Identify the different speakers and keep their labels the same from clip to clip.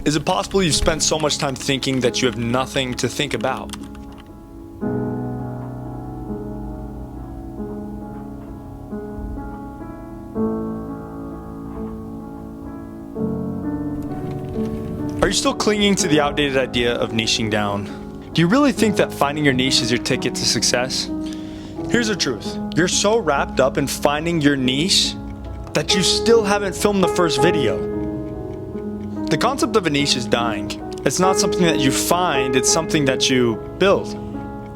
Speaker 1: Is it possible you've spent so much time thinking that you have nothing to think about? Are you still clinging to the outdated idea of niching down? Do you really think that finding your niche is your ticket to success? Here's the truth. You're so wrapped up in finding your niche that you still haven't filmed the first video. The concept of a niche is dying. It's not something that you find, it's something that you build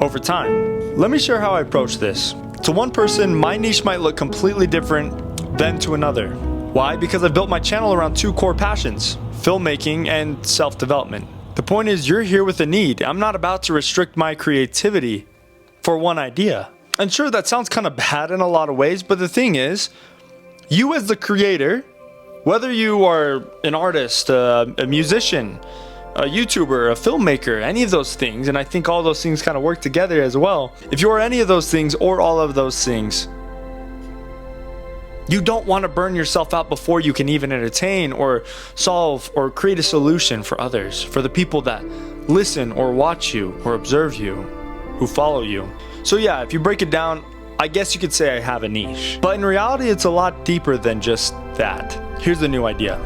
Speaker 1: over time. Let me share how I approach this. To one person, my niche might look completely different than to another. Why? Because I've built my channel around two core passions: filmmaking and self-development. The point is, you're here with a need. I'm not about to restrict my creativity for one idea. And sure, that sounds kind of bad in a lot of ways, but the thing is, you as the creator, whether you are an artist, a musician, a YouTuber, a filmmaker, any of those things, and I think all those things kind of work together as well. If you are any of those things or all of those things, you don't want to burn yourself out before you can even entertain or solve or create a solution for others, for the people that listen or watch you or observe you, who follow you. So yeah, if you break it down, I guess you could say I have a niche. But in reality, it's a lot deeper than just that. Here's the new idea.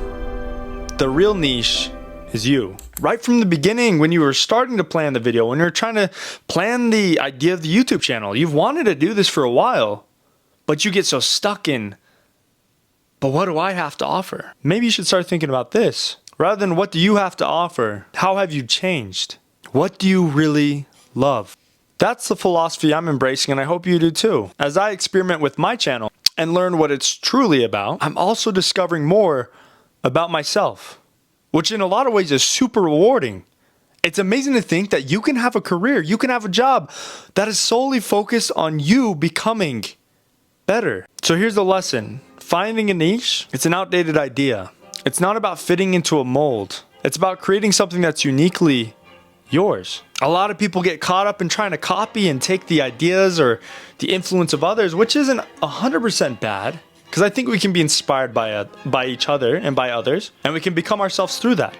Speaker 1: The real niche is you. Right from the beginning, when you were starting to plan the video, when you were trying to plan the idea of the YouTube channel, you've wanted to do this for a while, but you get so stuck in, but what do I have to offer? Maybe you should start thinking about this. Rather than what do you have to offer, how have you changed? What do you really love? That's the philosophy I'm embracing, and I hope you do too. As I experiment with my channel and learn what it's truly about, I'm also discovering more about myself, which in a lot of ways is super rewarding. It's amazing to think that you can have a career, you can have a job that is solely focused on you becoming better. So here's the lesson. Finding a niche, it's an outdated idea. It's not about fitting into a mold. It's about creating something that's uniquely yours. A lot of people get caught up in trying to copy and take the ideas or the influence of others, which isn't 100% bad, because I think we can be inspired by each other and by others, and we can become ourselves through that.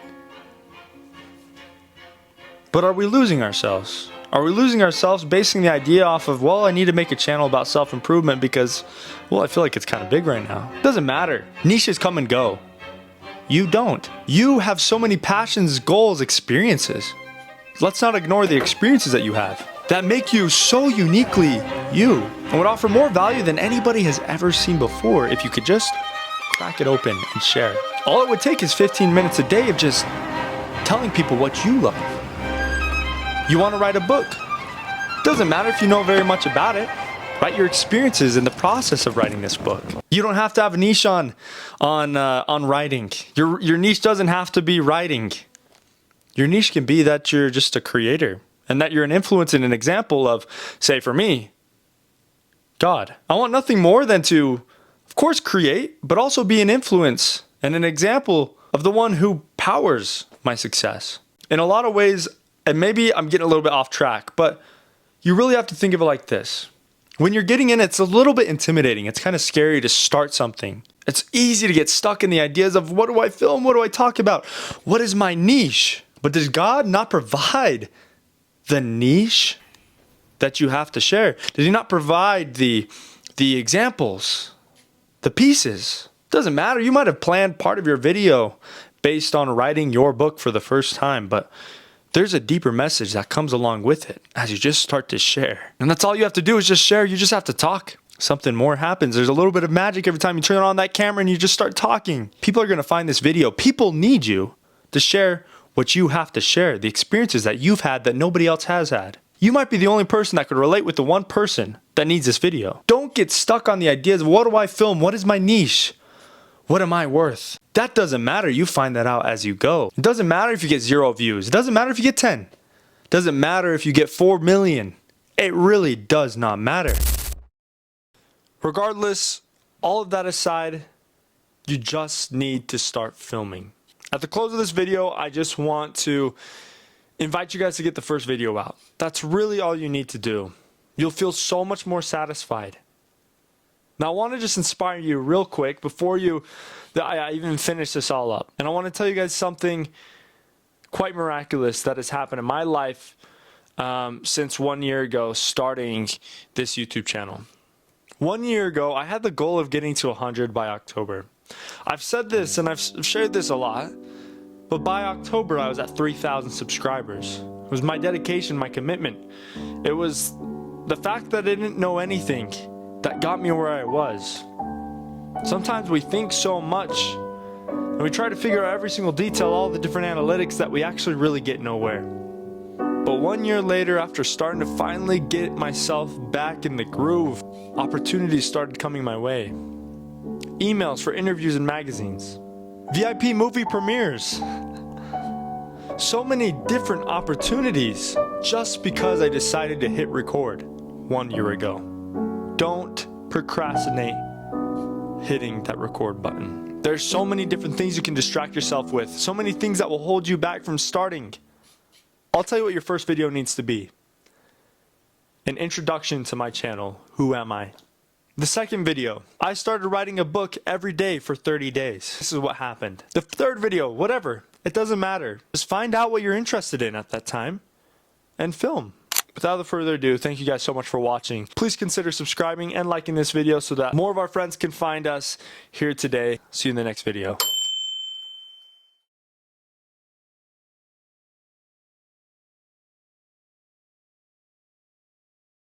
Speaker 1: But are we losing ourselves? Are we losing ourselves basing the idea off of, well, I need to make a channel about self-improvement because, well, I feel like it's kind of big right now. It doesn't matter. Niches come and go. You don't. You have so many passions, goals, experiences. Let's not ignore the experiences that you have that make you so uniquely you and would offer more value than anybody has ever seen before if you could just crack it open and share. All it would take is 15 minutes a day of just telling people what you love. You want to write a book? Doesn't matter if you know very much about it. Write your experiences in the process of writing this book. You don't have to have a niche on writing. Your niche doesn't have to be writing. Your niche can be that you're just a creator and that you're an influence and an example of, say for me, God. I want nothing more than to, of course, create, but also be an influence and an example of the one who powers my success. In a lot of ways, and maybe I'm getting a little bit off track, but you really have to think of it like this. When you're getting in, it's a little bit intimidating. It's kind of scary to start something. It's easy to get stuck in the ideas of what do I film? What do I talk about? What is my niche? But does God not provide the niche that you have to share? Does he not provide the examples, the pieces? Doesn't matter. You might have planned part of your video based on writing your book for the first time, but there's a deeper message that comes along with it as you just start to share. And that's all you have to do is just share. You just have to talk. Something more happens. There's a little bit of magic every time you turn on that camera and you just start talking. People are going to find this video. People need you to share what you have to share, the experiences that you've had that nobody else has had. You might be the only person that could relate with the one person that needs this video. Don't get stuck on the ideas of what do I film? What is my niche? What am I worth? That doesn't matter. You find that out as you go. It doesn't matter if you get 0 views. It doesn't matter if you get 10. It doesn't matter if you get 4 million. It really does not matter. Regardless, all of that aside, you just need to start filming. At the close of this video, I just want to invite you guys to get the first video out. That's really all you need to do. You'll feel so much more satisfied. Now, I want to just inspire you real quick before I even finish this all up. And I want to tell you guys something quite miraculous that has happened in my life since 1 year ago starting this YouTube channel. 1 year ago, I had the goal of getting to 100 by October. I've said this and I've shared this a lot, but by October I was at 3,000 subscribers. It was my dedication, my commitment. It was the fact that I didn't know anything that got me where I was. Sometimes we think so much and we try to figure out every single detail, all the different analytics, that we actually really get nowhere. But 1 year later, after starting to finally get myself back in the groove, opportunities started coming my way. Emails for interviews in magazines. VIP movie premieres. So many different opportunities just because I decided to hit record 1 year ago. Don't procrastinate hitting that record button. There's so many different things you can distract yourself with. So many things that will hold you back from starting. I'll tell you what your first video needs to be. An introduction to my channel. Who am I? The second video, I started writing a book every day for 30 days. This is what happened. The third video, whatever, it doesn't matter. Just find out what you're interested in at that time and film. Without further ado, thank you guys so much for watching. Please consider subscribing and liking this video so that more of our friends can find us here today. See you in the next video.